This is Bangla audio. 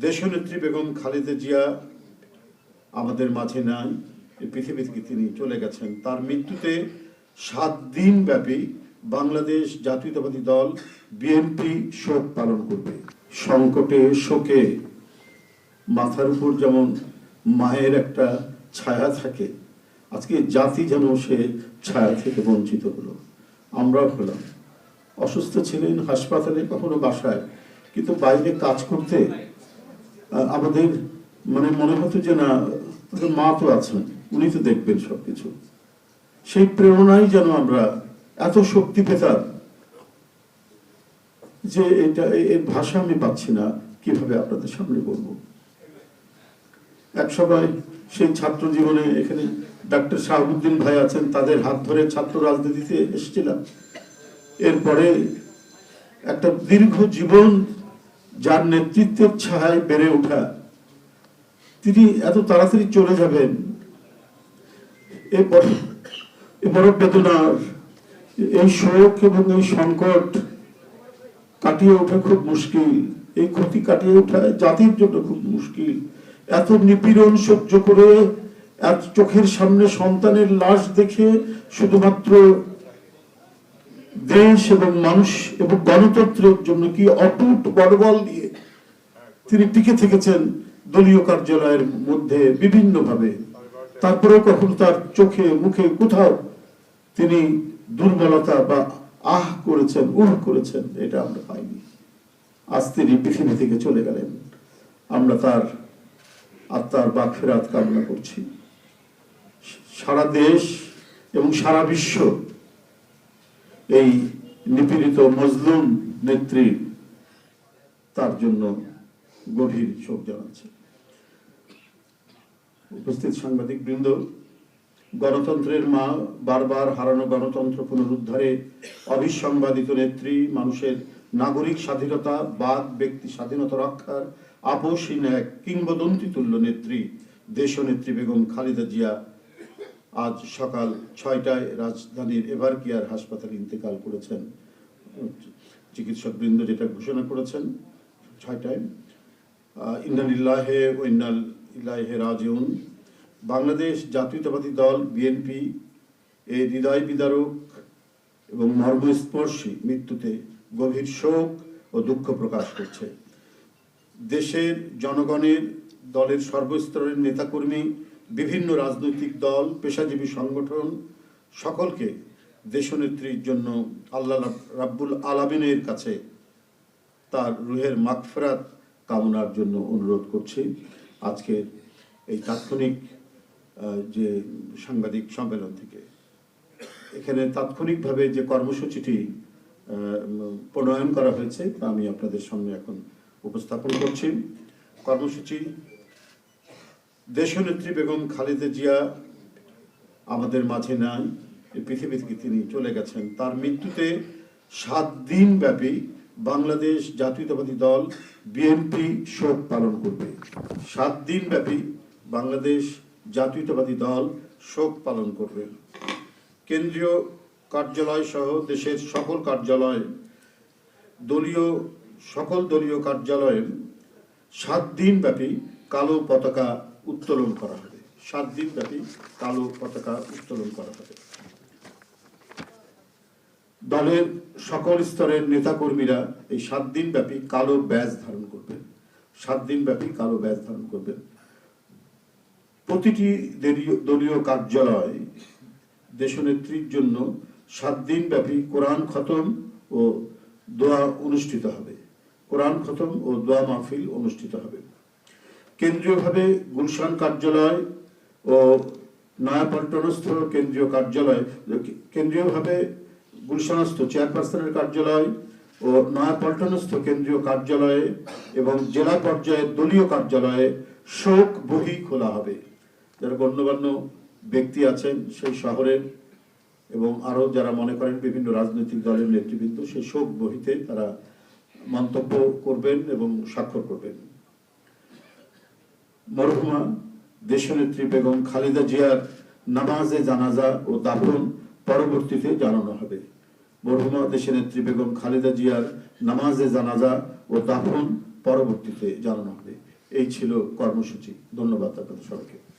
দেশনেত্রী বেগম খালেদা জিয়া আমাদের মাঝে নাই, এই পৃথিবী থেকে তিনি চলে গেছেন। তার মৃত্যুতে 7 দিন ব্যাপী বাংলাদেশ জাতীয়তাবাদী দল বিএনপি শোক পালন করবে। সংকটে শোকে মাথার উপর যেমন মায়ের একটা ছায়া থাকে, আজকে জাতি যেন সে ছায়া থেকে বঞ্চিত হলো। আমরাও হলাম। অসুস্থ ছিলেন হাসপাতালে, কখনো বাসায়, কিন্তু বাইরে কাজ করতে আমাদের মনে হতো যে না, মা তো আছেন, উনি তো দেখবেন সবকিছু। সেই প্রেরণাই যেন আমরা এত শক্তি পেতাম যে এটা এর ভাষা আমি পাচ্ছি না কিভাবে আপনাদের সামনে বলবো। এক সময় সেই ছাত্র জীবনে এখানে ডাক্তার শাহাবুদ্দিন ভাই আছেন, তাদের হাত ধরে ছাত্র রাজনীতিতে এসেছিলাম। এরপরে একটা দীর্ঘ জীবন যার নেতৃত্বের ছায়ায় বেড়ে ওঠা, তিনি এত তাড়াতাড়ি চলে যাবেন, এ বড় বেদনার। এই শোক এবং এই সংকট কাটিয়ে ওঠা খুব মুশকিল, এই ক্ষতি কাটিয়ে ওঠা জাতির জন্য খুব মুশকিল। এত নিপীড়ন সহ্য করে, এত চোখের সামনে সন্তানের লাশ দেখে শুধুমাত্র দেশ এবং মানুষ এবং গণতন্ত্রের জন্য কি অটুট বড়বল দিয়ে তিনি টিকে থেকেছেন দলীয় কার্যালয়ের মধ্যে বিভিন্ন ভাবে। তারপরেও কখনো তার চোখে মুখে কোথাও তিনি দুর্বলতা বা আহ করেছেন, উহ করেছেন, এটা আমরা পাইনি। আজ তিনি পৃথিবী থেকে চলে গেলেন। আমরা তার আত্মার মাগফিরাত কামনা করছি। সারা দেশ এবং সারা বিশ্ব এই নিপীড়িত মজলুম নেত্রী তার জন্য গভীর শোক জানাচ্ছে। উপস্থিত সাংবাদিক বৃন্দ, গণতন্ত্রের মা, বারবার হারানো গণতন্ত্র পুনরুদ্ধারে অবিসংবাদিত নেত্রী, মানুষের নাগরিক স্বাধীনতা, বাক ব্যক্তি স্বাধীনতা রক্ষার আপসহীন এক কিংবদন্তি তুল্য নেত্রী দেশনেত্রী বেগম খালেদা জিয়া আজ সকাল 6টায় রাজধানীর এভারকেয়ার হাসপাতালে ইন্তেকাল করেছেন। চিকিৎসক বৃন্দ যেটা ঘোষণা করেছেন 6টায়। ইন্না লিল্লাহি ওয়া ইন্না ইলাইহি রাজিউন। বাংলাদেশ জাতীয়তাবাদী দল বিএনপি এই হৃদয় বিদারক এবং মর্মস্পর্শী মৃত্যুতে গভীর শোক ও দুঃখ প্রকাশ করছে। দেশের জনগণের, দলের সর্বস্তরের নেতাকর্মী, বিভিন্ন রাজনৈতিক দল, পেশাজীবী সংগঠন সকলকে দেশনেত্রীর জন্য আল্লাহ রাব্বুল আলামিনের কাছে তার রুহের মাগফিরাত কামনার জন্য অনুরোধ করছি। আজকের এই তাৎক্ষণিক যে সাংবাদিক সম্মেলন থেকে এখানে তাৎক্ষণিকভাবে যে কর্মসূচিটি প্রণয়ন করা হয়েছে তা আমি আপনাদের সামনে এখন উপস্থাপন করছি। কর্মসূচি: দেশনেত্রী বেগম খালেদা জিয়া আমাদের মাঝে নাই, এই পৃথিবী থেকে তিনি চলে গেছেন। তার মৃত্যুতে 7 দিন ব্যাপী বাংলাদেশ জাতীয়তাবাদী দল বিএনপি শোক পালন করবে। 7 দিন ব্যাপী বাংলাদেশ জাতীয়তাবাদী দল শোক পালন করবে। কেন্দ্রীয় কার্যালয় সহ দেশের সকল কার্যালয়, সকল দলীয় কার্যালয়ে 7 দিন ব্যাপী কালো পতাকা উত্তোলন করা হবে। 7 দিন ব্যাপী কালো পতাকা উত্তোলন করা হবে। দলের সকল স্তরের নেতাকর্মীরা এই 7 দিন ব্যাপী কালো ব্যাজ ধারণ করবেন। 7 দিন ব্যাপী কালো ব্যাজ ধারণ করবেন। প্রতিটি দলীয় কার্যালয় দেশনেত্রীর জন্য 7 দিন ব্যাপী কোরআন খতম ও দোয়া অনুষ্ঠিত হবে। কোরআন খতম ও দোয়া মাহফিল অনুষ্ঠিত হবে। কেন্দ্রীয়ভাবে গুলশান কার্যালয় ও নয়াপল্টনস্থ কেন্দ্রীয় কার্যালয়, কেন্দ্রীয়ভাবে গুলশানস্থ চেয়ারপারসনের কার্যালয় ও নয়াপল্টনস্থ কেন্দ্রীয় কার্যালয়ে এবং জেলা পর্যায়ের দলীয় কার্যালয়ে শোক বহি খোলা হবে। যারা গণ্যমান্য ব্যক্তি আছেন সেই শহরের এবং আরো যারা মনে করেন বিভিন্ন রাজনৈতিক দলের নেতৃবৃন্দ, সেই শোক বহিতে তারা মন্তব্য করবেন এবং স্বাক্ষর করবেন। মরহুমা দেশনেত্রী বেগম খালেদা জিয়ার নামাজে জানাজা ও দাফন পরবর্তীতে জানানো হবে। মরহুমা দেশনেত্রী বেগম খালেদা জিয়ার নামাজে জানাজা ও দাফন পরবর্তীতে জানানো হবে। এই ছিল কর্মসূচি। ধন্যবাদ আপনাদের সবাইকে।